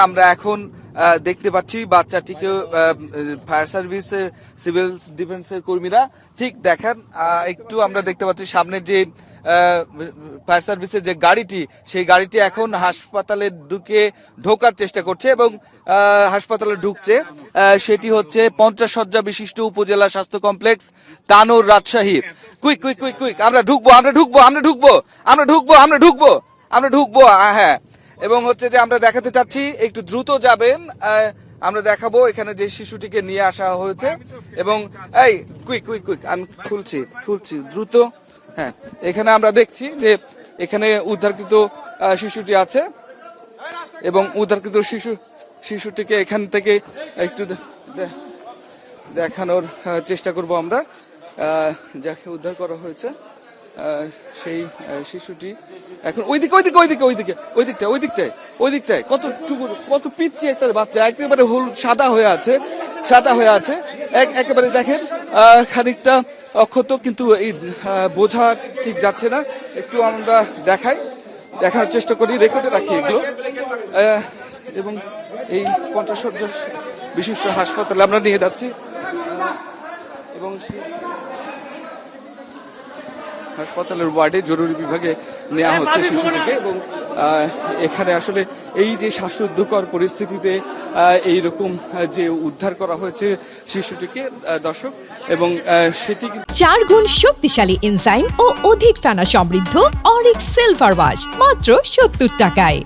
আমরা এখন দেখতে পাচ্ছি বাচ্চাটিকে ফায়ার সার্ভিসের সিভিল ডিফেন্সের কর্মীরা ঠিক দেখেন একটু আমরা দেখতে পাচ্ছি সামনে যে ফায়ার সার্ভিসের যে গাড়িটি সেই গাড়িটি এখন হাসপাতালে ঢোকার চেষ্টা করছে এবং হাসপাতালে ঢুকছে সেটি হচ্ছে 50 শয্যা বিশিষ্ট উপজেলা স্বাস্থ্য complex Tanore Rajshahi. Quick quick quick quick আমরা ঢুকবো হ্যাঁ। এবং হচ্ছে যে আমরা দেখাতে চাচ্ছি একটু দ্রুত যাবেন, আমরা দেখাবো এখানে যে শিশুটিকে নিয়ে আসা হয়েছে এবং এই কুইক কুইক কুইক আমি খুলছি দ্রুত। হ্যাঁ, এখানে আমরা দেখছি যে এখানে উদ্ধারকৃত শিশুটি আছে এবং উদ্ধারকৃত শিশুটিকে এখান থেকে একটু দেখানোর চেষ্টা করব আমরা। যাকে উদ্ধার করা হয়েছে সেই শিশুটি এখন ওইদিকটায় কত পিচ্ছি একটা বাচ্চা, একেবারে সাদা হয়ে আছে একেবারে দেখেন খানিকটা অক্ষত, কিন্তু এই বোঝা ঠিক যাচ্ছে না। একটু আমরা দেখানোর চেষ্টা করি, রেকর্ডে রাখি এগুলো। এবং এই 50 শয্যা বিশিষ্ট হাসপাতালে আমরা নিয়ে যাচ্ছি এবং হাসপাতালের ওয়ার্ডে জরুরি বিভাগে নেওয়া হচ্ছে শিশুটিকে। এবং এখানে আসলে এই যে শ্বাসরুদ্ধকর পরিস্থিতিতে এইরকম যে উদ্ধার করা হয়েছে শিশুটিকে দর্শক, এবং সেটি 4 গুণ শক্তিশালী এনজাইম ও অধিক ফেনা সমৃদ্ধ অরিক সিলভার ওয়াশ মাত্র 70 টাকায়।